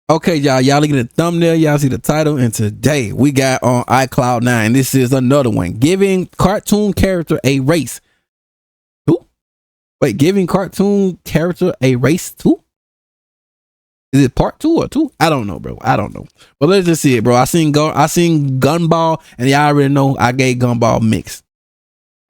Okay, y'all look at the thumbnail, y'all see the title, and today we got on iCloud 9. This is another one. Giving cartoon character a race. Who? Wait, giving cartoon character a race too? Is it part 2 or 2? I don't know, bro. I don't know. But let's just see it, bro. I seen Gumball, and y'all already know I gave Gumball mix.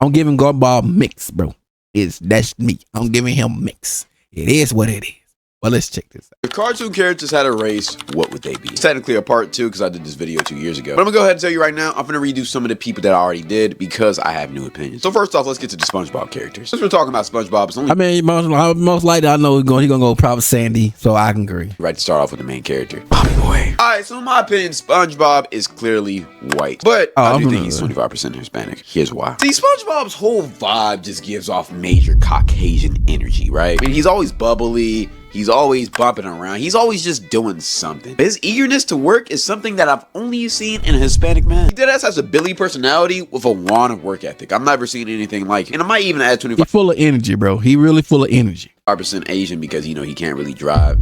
I'm giving Gumball mix, bro. That's me. I'm giving him mix. It is what it is. Well, let's check this out. If cartoon characters had a race, what would they be? It's technically a part 2 because I did this video 2 years ago. But I'm gonna go ahead and tell you right now, I'm gonna redo some of the people that I already did because I have new opinions. So first off, let's get to the SpongeBob characters. Since we're talking about SpongeBob, it's only most likely I know he's gonna go probably Sandy, so I can agree. Right to start off with the main character, Bobby Boy. Alright, so in my opinion, SpongeBob is clearly white. But I do think he's 25% Hispanic. Here's why. See, SpongeBob's whole vibe just gives off major Caucasian energy, right? I mean, he's always bubbly. He's always bumping around. He's always just doing something. His eagerness to work is something that I've only seen in a Hispanic man. He deadass has a Billy personality with a wand of work ethic. I've never seen anything like it. And I might even add 25%. He's full of energy, bro. He really full of energy. 5% Asian because, you know, he can't really drive.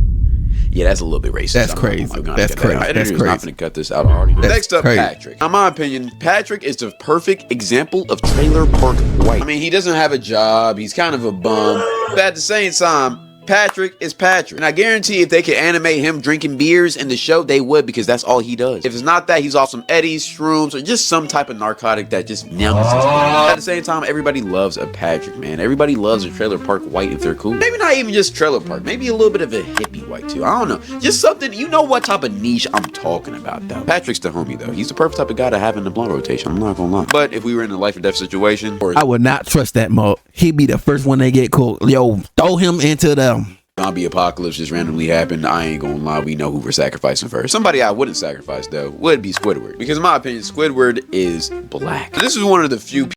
Yeah, that's a little bit racist. That's crazy. That's crazy. That's crazy. Not gonna cut this out already. Next up, Patrick. In my opinion, Patrick is the perfect example of trailer park white. I mean, he doesn't have a job. He's kind of a bum. But at the same time, Patrick is Patrick. And I guarantee if they could animate him drinking beers in the show, they would, because that's all he does. If it's not that, he's off some Eddies, shrooms, or just some type of narcotic that just numbs his brain. At the same time, everybody loves a Patrick, man. Everybody loves a trailer park white if they're cool. Maybe not even just trailer park. Maybe a little bit of a hippie white too. I don't know. Just something, you know what type of niche I'm talking about though. Patrick's the homie though. He's the perfect type of guy to have in the blunt rotation. I'm not gonna lie. But if we were in a life or death situation, I would not trust that mo. He'd be the first one they get caught. Yo, throw him into the zombie apocalypse just randomly happened. I ain't gonna lie, we know who we're sacrificing first. Somebody I wouldn't sacrifice though would be Squidward, because in my opinion, Squidward is black. And this is one of the few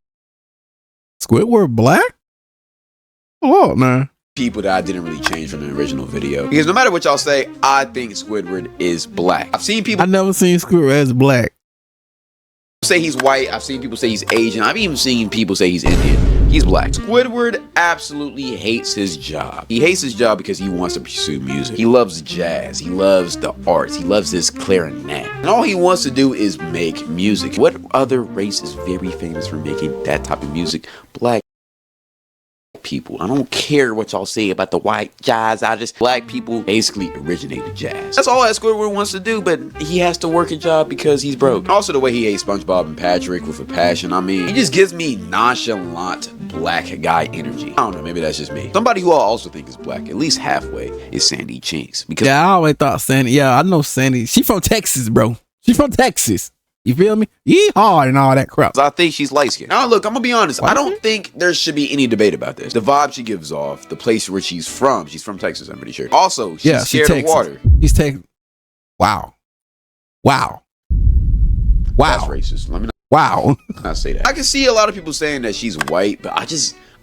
Squidward black? Oh man. People that I didn't really change from the original video, because no matter what y'all say, I think Squidward is black. I've seen people, I never seen Squidward as black. Say he's white. I've seen people say he's Asian. I've even seen people say he's Indian. He's black. Squidward absolutely hates his job. He hates his job because he wants to pursue music. He loves jazz. He loves the arts. He loves his clarinet. And all he wants to do is make music. What other race is very famous for making that type of music? Black people. I don't care what y'all say about the white jazz. Black people basically originated jazz. That's all that Squidward wants to do, but he has to work a job because he's broke. Also, the way he hates SpongeBob and Patrick with a passion. I mean, he just gives me nonchalant black guy energy. I don't know, maybe that's just me. Somebody who I also think is black, at least halfway, is Sandy Cheeks. Because yeah, I always thought Sandy. Yeah, I know Sandy. She from Texas, bro. She from Texas. You feel me? Yeehaw and all that crap. I think she's light skinned. Now look, I'm gonna be honest. I don't think there should be any debate about this. The vibe she gives off, the place where she's from Texas, I'm pretty sure. Also, she's scared of water. She's taking. Wow. Wow. Wow. That's racist. Let me not say that. I can see a lot of people saying that she's white, but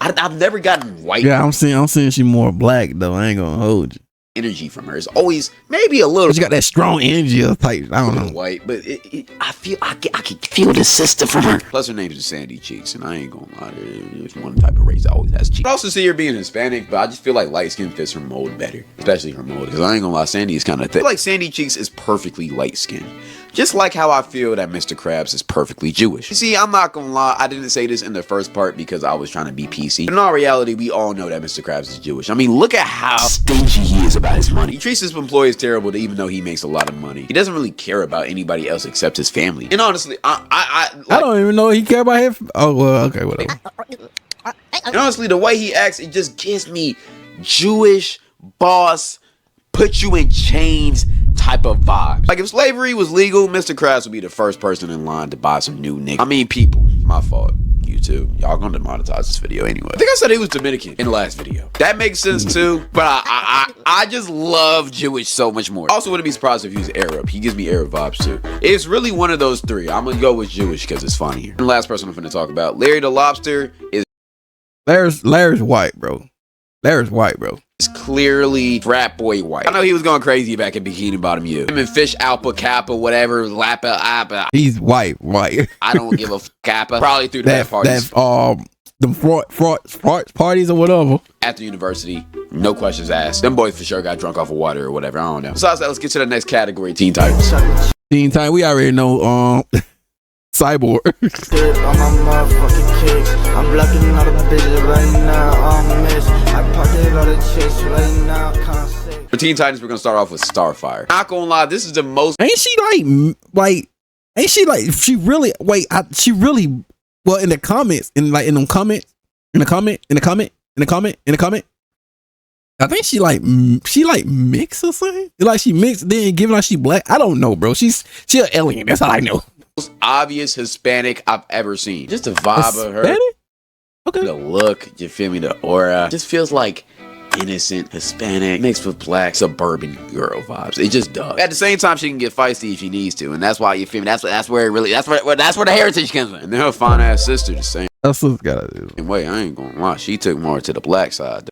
I've never gotten white. Yeah, I'm saying she more black though. I ain't gonna hold you. Energy from her is always maybe a little. She got that strong energy of type. I don't know. White, but I can feel the sister from her. Plus her name is Sandy Cheeks, and I ain't gonna lie, there's one type of race that always has cheeks. I also see her being Hispanic, but I just feel like light skin fits her mold better, especially her mold. Because I ain't gonna lie, Sandy is kind of thick. I feel like Sandy Cheeks is perfectly light skinned. Just like how I feel that Mr. Krabs is perfectly Jewish. You see, I'm not gonna lie, I didn't say this in the first part because I was trying to be PC. But in all reality, we all know that Mr. Krabs is Jewish. I mean, look at how stingy he is about his money. He treats his employees terrible, even though he makes a lot of money. He doesn't really care about anybody else except his family. And honestly, I don't even know he care about his. Oh well, okay, whatever. And honestly, the way he acts, it just gives me Jewish boss, put you in chains type of vibes. Like if slavery was legal, Mr. Krabs would be the first person in line to buy some new niggas. I mean, people, my fault. YouTube, y'all gonna demonetize this video anyway. I think I said he was Dominican in the last video. That makes sense too, but I just love Jewish so much more. Also wouldn't be surprised if he was Arab. He gives me Arab vibes too. It's really one of those three. I'm gonna go with Jewish because it's funnier. And the last person I'm gonna talk about, Larry the Lobster, is Larry's white, bro. Larry's white, bro. It's clearly frat boy white. I know he was going crazy back in Bikini Bottom U. Him and Fish Alpha Kappa, whatever, Lappa Appa. He's white. I don't give a Kappa. Probably through that party. them fraud parties or whatever. After university, no questions asked. Them boys for sure got drunk off of water or whatever. I don't know. Besides that, let's get to the next category, Teen Titans. Teen Titan, we already know Cyborg. On my motherfucking kicks. I'm blocking all the bitches right now. On miss. I pocket all the chicks right now. Concept. For Teen Titans, we're gonna start off with Starfire. Not gonna lie, this is the most. Ain't she like? Ain't she like? She really she really. Well, in the comments, in the comment. I think she like mixed or something. Like she mixed, then giving like she black. I don't know, bro. She an alien. That's all I know. Most obvious Hispanic I've ever seen. Just the vibe of her. Hispanic? Okay. The look, you feel me? The aura. Just feels like innocent Hispanic mixed with black suburban girl vibes. It just does. At the same time, she can get feisty if she needs to, and that's why you feel me. That's where the heritage comes from. And then her fine ass sister the same. That's what it's gotta do. And wait, I ain't gonna lie. She took more to the black side.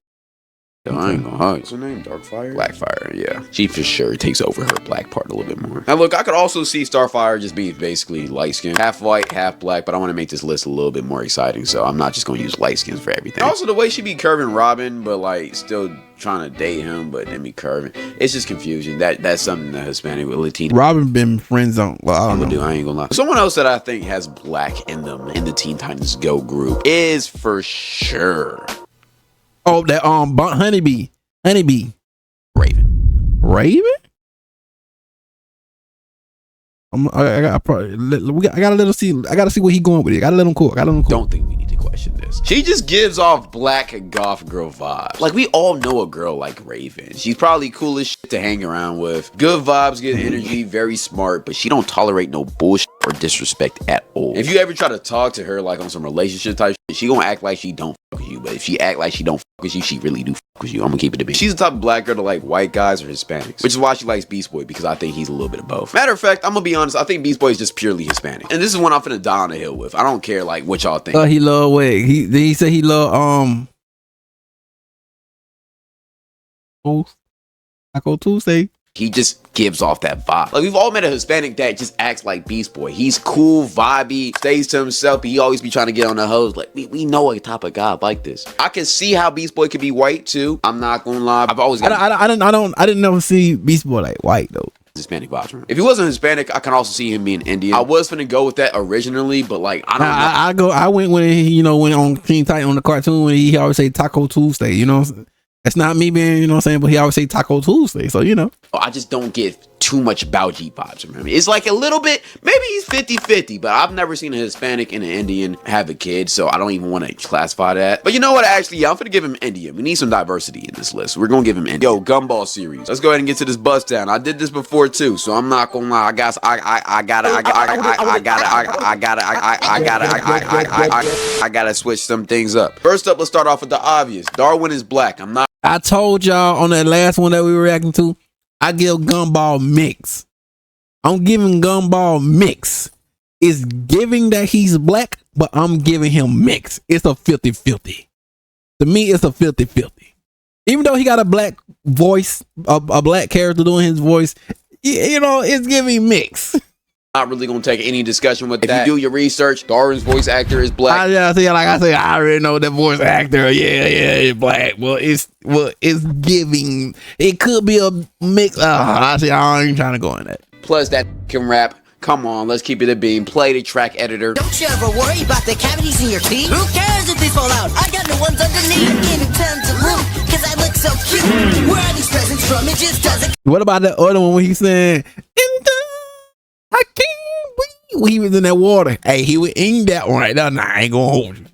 I ain't gonna hug. What's her name? Darkfire? Blackfire, yeah. She for sure takes over her black part a little bit more. Now look, I could also see Starfire just being basically light skinned. Half white, half black, but I want to make this list a little bit more exciting, so I'm not just gonna use light skins for everything. Also, the way she be curving Robin, but like still trying to date him, but then be curving. It's just confusion. That's something that Hispanic with Latino. Robin been friend zone. Well, I don't know. I ain't gonna lie. Someone else that I think has black in them in the Teen Titans Go group is for sure. Oh, that Honeybee. Raven? I gotta let him see. I gotta see where he going with it. I gotta let him cook. Don't think we need to question this. She just gives off black goth girl vibes. Like we all know a girl like Raven. She's probably cool as shit to hang around with. Good vibes, good energy, very smart, but she don't tolerate no bullshit or disrespect at all. If you ever try to talk to her like on some relationship type shit, she gonna act like she don't fuck with you. But if she act like she don't fuck with you, she really do fuck with you. I'm gonna keep it a bit. She's the type of black girl to like white guys or Hispanics, which is why she likes Beast Boy, because I think he's a little bit of both. Matter of fact, I'm gonna be honest, I think Beast Boy is just purely Hispanic. And this is one I'm finna die on the hill with. I don't care like what y'all think. He love wait. He said he love Taco Tuesday. He just gives off that vibe. Like we've all met a Hispanic that just acts like Beast Boy. He's cool, vibey, stays to himself, but he always be trying to get on the hose. Like we know a type of guy like this. I can see how Beast Boy could be white too. I'm not gonna lie. I've always I didn't never see Beast Boy like white though. Hispanic vibes from him. If he wasn't Hispanic, I can also see him being Indian. I was finna go with that originally, but like I don't know. I went when he went on Teen Titan on the cartoon when he always say Taco Tuesday. You know, that's not me being, you know what I'm saying, but he always say Taco Tuesday. So you know, I just don't get too much Bowjeet vibes from him. It's like a little bit, maybe he's 50-50, but I've never seen a Hispanic and an Indian have a kid, so I don't even want to classify that. But you know what, actually, yeah, I'm gonna give him Indian. We need some diversity in this list. We're gonna give him Indian. Yo, Gumball series. Let's go ahead and get to this bust down. I did this before too, so I'm not gonna lie. I gotta switch some things up. First up, let's start off with the obvious. Darwin is black. I told y'all on that last one that we were reacting to, I give Gumball mix. I'm giving Gumball mix. It's giving that he's black, but I'm giving him mix. It's a 50-50. To me, it's a 50-50. Even though he got a black voice, a black character doing his voice, you know, it's giving mix. Not really gonna take any discussion with that. If you do your research, Darwin's voice actor is black. I already know that voice actor. Yeah, it's black. Well, it's giving. It could be a mix. I ain't even trying to go in that. Plus, that can rap. Come on, let's keep it a beam. Play the track editor. Don't you ever worry about the cavities in your teeth? Who cares if they fall out? I got the ones underneath. I'm giving tons of room, cause I look so cute. Where are these presents from? It just doesn't. What about that other one when he's saying, I can't breathe when he was in that water? Hey, he was in that one right now. Nah, I ain't gonna hold you.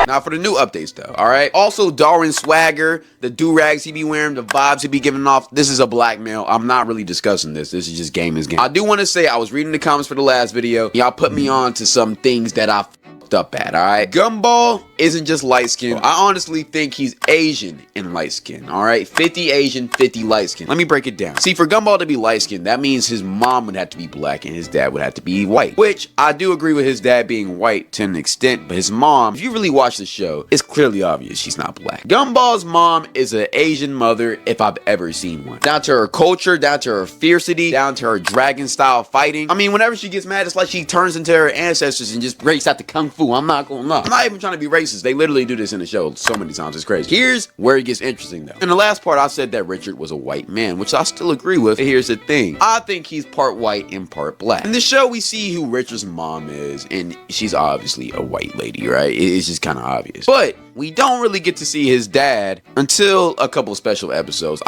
Now for the new updates though, alright? Also, Darwin swagger, the do-rags he be wearing, the vibes he be giving off, this is a black male. I'm not really discussing this. This is just game is game. I do want to say, I was reading the comments for the last video. Y'all put me on to some things that I fucked up at, alright? Gumball isn't just light skin. I honestly think he's Asian and light skin. All right, 50 Asian, 50 light skin. Let me break it down. See, for Gumball to be light skin, that means his mom would have to be black and his dad would have to be white. Which I do agree with his dad being white to an extent, but his mom, if you really watch the show, it's clearly obvious she's not black. Gumball's mom is an Asian mother if I've ever seen one. Down to her culture, down to her fiercity, down to her dragon style fighting. I mean, whenever she gets mad, it's like she turns into her ancestors and just breaks out the kung fu. I'm not gonna lie. I'm not even trying to be racist. They literally do this in the show so many times. It's crazy. Here's where it gets interesting though. In the last part, I said that Richard was a white man, which I still agree with. But here's the thing. I think he's part white and part black. In the show, we see who Richard's mom is, and she's obviously a white lady, right? It's just kind of obvious. But we don't really get to see his dad until a couple of special episodes.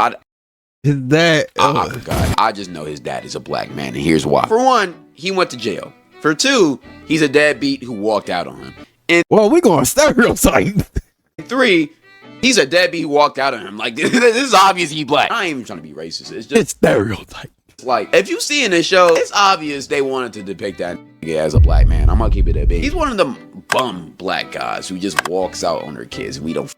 His dad. I forgot. I just know his dad is a black man, and here's why. For one, he went to jail. For two, he's a deadbeat who walked out on him. And well, we going stereotype. 3, he's a deadbeat who walked out on him. Like, this is obvious he's black. I ain't even trying to be racist. It's just stereotype. Like, if you see in this show, it's obvious they wanted to depict that nigga as a black man. I'm gonna keep it a bit. He's one of them bum black guys who just walks out on their kids. We don't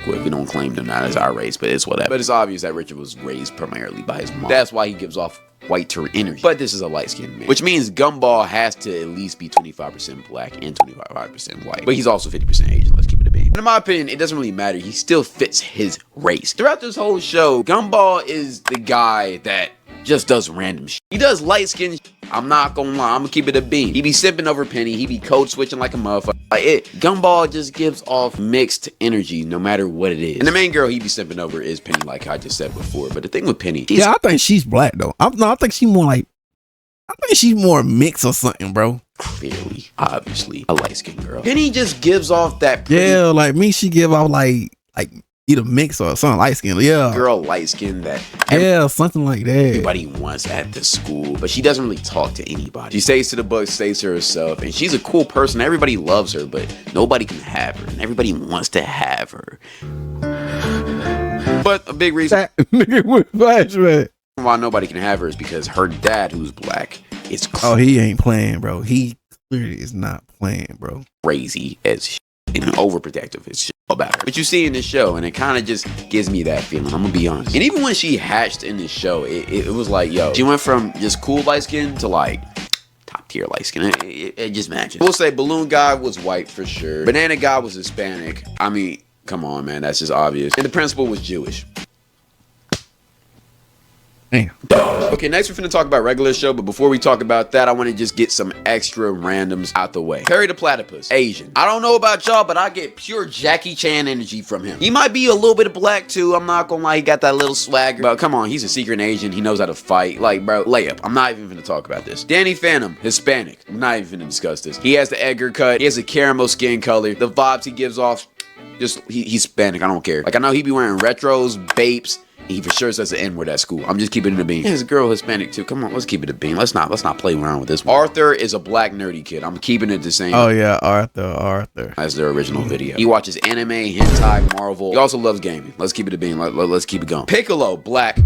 with. We don't claim them not as our race, but it's whatever. But it's obvious that Richard was raised primarily by his mom. That's why he gives off white energy. But this is a light-skinned man, which means Gumball has to at least be 25% black and 25% white. But he's also 50% Asian. Let's keep it a bean. In my opinion, it doesn't really matter. He still fits his race. Throughout this whole show, Gumball is the guy that just does random shit. He does light skin. I'm not gonna lie, I'm gonna keep it a bean. He be sipping over Penny. He be code switching like a motherfucker. Gumball just gives off mixed energy no matter what it is. And the main girl he be sipping over is Penny, like I just said before. But the thing with Penny, I think she's black though. I think she's more like, I think she's more mixed or something, bro. Clearly, obviously, a light skinned girl. Penny just gives off that. Yeah, like me, she give off like either mix or something light skin. Yeah, girl light skin that. Something like that. Everybody wants at the school, but she doesn't really talk to anybody. She stays to the book, stays to herself, and she's a cool person. Everybody loves her, but nobody can have her, and everybody wants to have her. But a big reason why nobody can have her is because her dad, who's black, is he ain't playing, bro. He clearly is not playing, bro. Crazy as shit and overprotective as shit about her. But you see in this show, and it kind of just gives me that feeling. I'm gonna be honest. And even when she hatched in this show, it was like, yo, she went from just cool light skin to like top tier light skin. It just matches. We'll say Balloon Guy was white for sure. Banana Guy was Hispanic. I mean, come on, man, that's just obvious. And the principal was Jewish. Damn. Okay, next we're finna talk about regular show, but before we talk about that, I want to just get some extra randoms out the way. Perry the Platypus, Asian. I don't know about y'all, but I get pure Jackie Chan energy from him. He might be a little bit of black too, I'm not gonna lie, he got that little swagger, but come on, he's a secret Asian, he knows how to fight. Like, bro, layup. I'm not even finna talk about this. Danny Phantom, Hispanic. I'm not even finna discuss this. He has the Edgar cut, he has a caramel skin color, the vibes he gives off, just, he's Hispanic, I don't care. Like, I know he be wearing retros, vapes. He for sure says the N-word at school. I'm just keeping it a bean. His girl Hispanic too. Come on, let's keep it a bean. Let's not play around with this one. Arthur is a black nerdy kid. I'm keeping it the same. Oh yeah, Arthur. That's their original video. He watches anime, hentai, Marvel. He also loves gaming. Let's keep it a bean. Let's keep it going. Piccolo, black.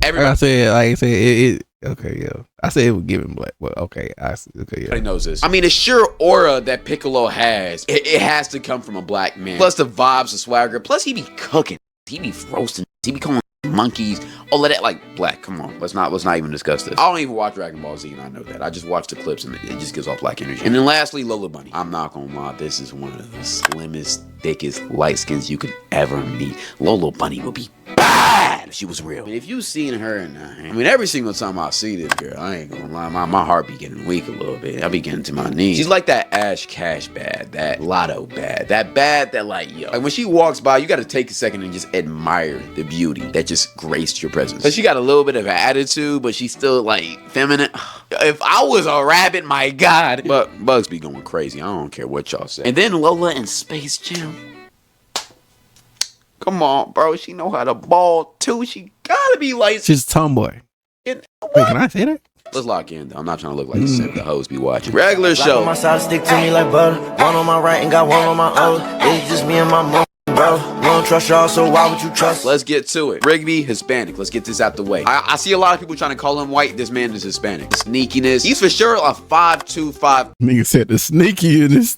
Everybody, I said it. Okay, yeah. I said it would give him black. Well, okay, okay, yeah. Everybody knows this. I mean, the sheer aura that Piccolo has, it has to come from a black man. Plus the vibes, the swagger. Plus he be cooking. He be roasting. He be calling monkeys. All of that, like, black. Come on. Let's not even discuss this. I don't even watch Dragon Ball Z, and I know that. I just watch the clips, and it just gives off black energy. And then lastly, Lola Bunny. I'm not gonna lie. This is one of the slimmest, thickest light skins you could ever meet. Lola Bunny would be bad if she was real. I mean, if you seen her every single time I see this girl, I ain't gonna lie, my heart be getting weak a little bit. I be getting to my knees. She's like that Ash Cash bad, that Lotto bad, that bad that like, yo. Like when she walks by, you gotta take a second and just admire the beauty that just graced your presence. So she got a little bit of an attitude, but she's still like feminine. If I was a rabbit, my God. But Bugs be going crazy. I don't care what y'all say. And then Lola in Space Jam. Come on, bro. She know how to ball too. She gotta be like. She's a tomboy. Wait, can I say that? Let's lock in though. I'm not trying to look like the host be watching. Regular show. On my side, stick to me like butter. One on my right and got one on my other. It's just me and my mom. bro. We don't trust y'all, so why would you trust? Let's get to it. Rigby, Hispanic. Let's get this out the way. I see a lot of people trying to call him white. This man is Hispanic. Sneakiness. He's for sure a 5'2", 5'3" Nigga said the sneakiness.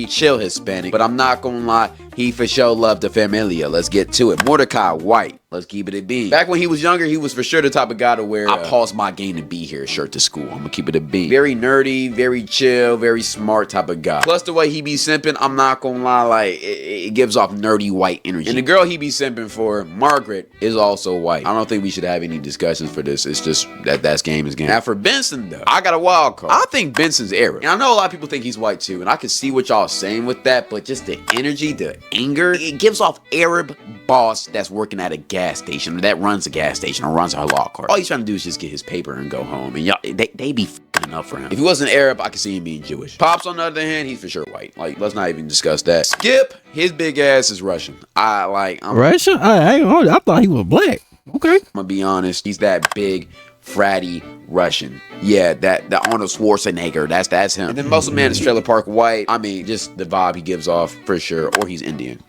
chill Hispanic. But I'm not gonna lie, he for sure loved the familia. Let's get to it. Mordecai, white. Let's keep it a bean. Back when he was younger, he was for sure the type of guy to wear I paused my game to be here shirt to school. I'm gonna keep it a bean. Very nerdy, very chill, very smart type of guy. Plus the way he be simping, I'm not gonna lie, like it gives off nerdy white energy. And the girl he be simping for, Margaret, is also white. I don't think we should have any discussions for this. It's just that's game is game. Now for Benson though, I got a wild card. I think Benson's Arab. And I know a lot of people think he's white too, and I can see what y'all saying with that, but just the energy, the anger, it gives off Arab boss that's working at a gas station, or that runs a gas station, or runs a halal cart. All he's trying to do is just get his paper and go home, and y'all, they be f***ing up for him. If he wasn't Arab, I could see him being Jewish. Pops, on the other hand, he's for sure white. Like, let's not even discuss that. Skip, his big ass is Russian. Russian? I thought he was black. Okay. I'm gonna be honest, he's that big, fratty Russian. Yeah, that Arnold Schwarzenegger, that's him. And then Muscle Man is Trailer Park White. I mean, just the vibe he gives off for sure. Or he's Indian.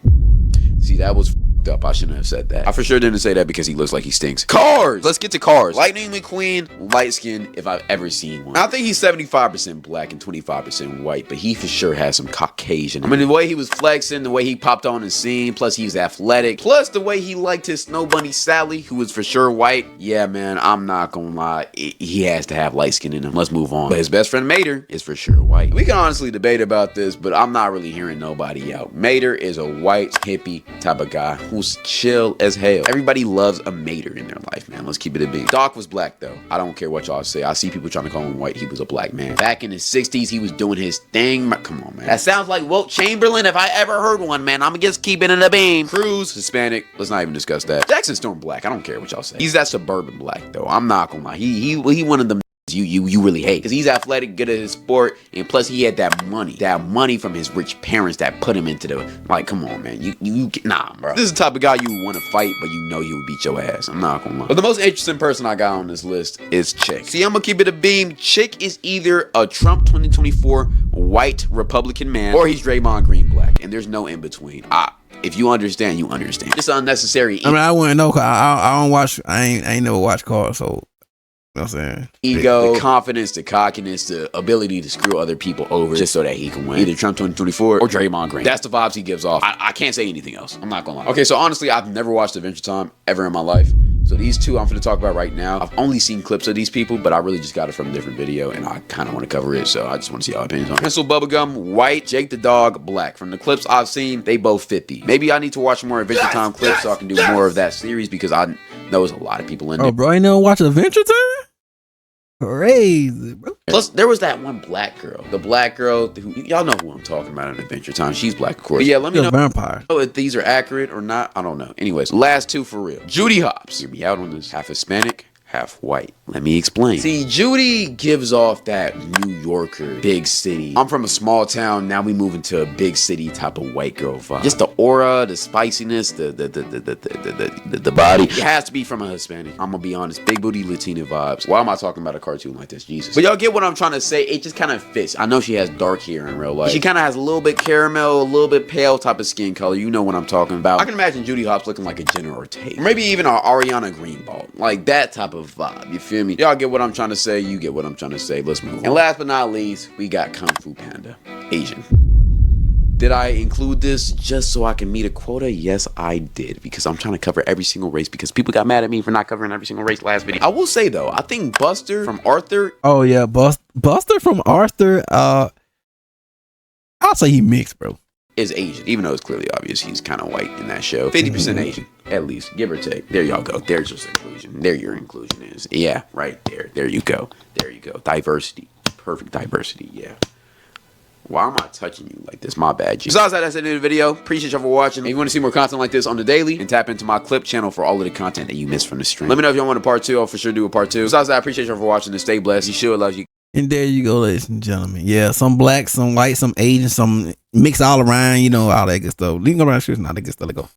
See, that was up. I shouldn't have said that. I for sure didn't say that because he looks like he stinks. Cars! Let's get to cars. Lightning McQueen, light skin if I've ever seen one. I think he's 75% black and 25% white, but he for sure has some Caucasian. I mean, the way he was flexing, the way he popped on the scene, plus he's athletic, plus the way he liked his Snow Bunny Sally, who was for sure white. Yeah, man, I'm not gonna lie. He has to have light skin in him. Let's move on. But his best friend Mater is for sure white. We can honestly debate about this, but I'm not really hearing nobody out. Mater is a white hippie type of guy who's chill as hell. Everybody loves a Mater in their life, man. Let's keep it a beat. Doc was black though. I don't care what y'all say. I see people trying to call him white. He was a black man. Back in the 60s, he was doing his thing. Come on, man. That sounds like Wilt Chamberlain if I ever heard one, man. I'm just keeping it a beam. Cruz, Hispanic. Let's not even discuss that. Jackson Storm black. I don't care what y'all say. He's that suburban black though. I'm not gonna lie. He one of them you really hate, because he's athletic, good at his sport, and plus he had that money from his rich parents that put him into the, like, come on, man, nah, bro. This is the type of guy you would want to fight, but you know he would beat your ass. I'm not gonna lie. But the most interesting person I got on this list is Chick. See, I'm gonna keep it a beam. Chick is either a Trump 2024 white Republican man, or he's Draymond Green black, and there's no in between. If you understand, you understand. It's unnecessary. I mean, I wouldn't know. I don't watch. I ain't never watched cars, so. You know what I'm saying? Ego, the confidence, the cockiness, the ability to screw other people over just so that he can win. Either Trump 2024 or Draymond Green. That's the vibes he gives off. I can't say anything else. I'm not gonna lie. Okay, so honestly, I've never watched Adventure Time ever in my life. So these two I'm gonna talk about right now. I've only seen clips of these people, but I really just got it from a different video, and I kind of want to cover it, so I just want to see y'all opinions on it. Pencil Bubblegum, white. Jake the Dog, black. From the clips I've seen, they both 50. Maybe I need to watch more Adventure Time clips so I can do more of that series, because I know there's a lot of people in there. Oh, bro, you never watch Adventure Time? Crazy, bro. Plus, there was that one black girl. The black girl who, y'all know who I'm talking about in Adventure Time. She's black, of course. But yeah, let me know vampire. If these are accurate or not. I don't know. Anyways, last two for real. Judy Hopps. Hear me out on this. Half Hispanic, half white. Let me explain. See, Judy gives off that New Yorker, big city. I'm from a small town. Now we move into a big city type of white girl vibe. Just the aura, the spiciness, the body. It has to be from a Hispanic. I'm gonna be honest. Big booty Latina vibes. Why am I talking about a cartoon like this? Jesus. But y'all get what I'm trying to say. It just kind of fits. I know she has dark hair in real life. She kind of has a little bit caramel, a little bit pale type of skin color. You know what I'm talking about. I can imagine Judy Hopps looking like a Jenna Ortega. Or maybe even a Ariana Greenbald. Like that type of vibe. You feel me? Y'all get what I'm trying to say. You get what I'm trying to say. Let's move on. And last but not least, we got Kung Fu Panda. Asian. Did I include this just so I can meet a quota? Yes, I did. Because I'm trying to cover every single race. Because people got mad at me for not covering every single race last video. I will say though, I think Buster from Arthur. Oh yeah, Buster from Arthur. I'll say he mixed, bro. Is Asian, even though it's clearly obvious he's kind of white in that show. 50% Asian, at least, give or take. There y'all go. There's your inclusion. There your inclusion is. Yeah, right there. There you go. There you go. Diversity. Perfect diversity. Yeah. Why am I touching you like this? My bad, G. Besides that, that's the end of the video. Appreciate y'all for watching. If you want to see more content like this on the daily, and tap into my clip channel for all of the content that you missed from the stream. Let me know if y'all want a part 2. I'll for sure do a part 2. Besides that, I appreciate y'all for watching and stay blessed. You sure love you. And there you go, ladies and gentlemen. Yeah, some black, some white, some Asian, some mix all around, you know, all that good stuff. Leave them around, not that good stuff. Let go.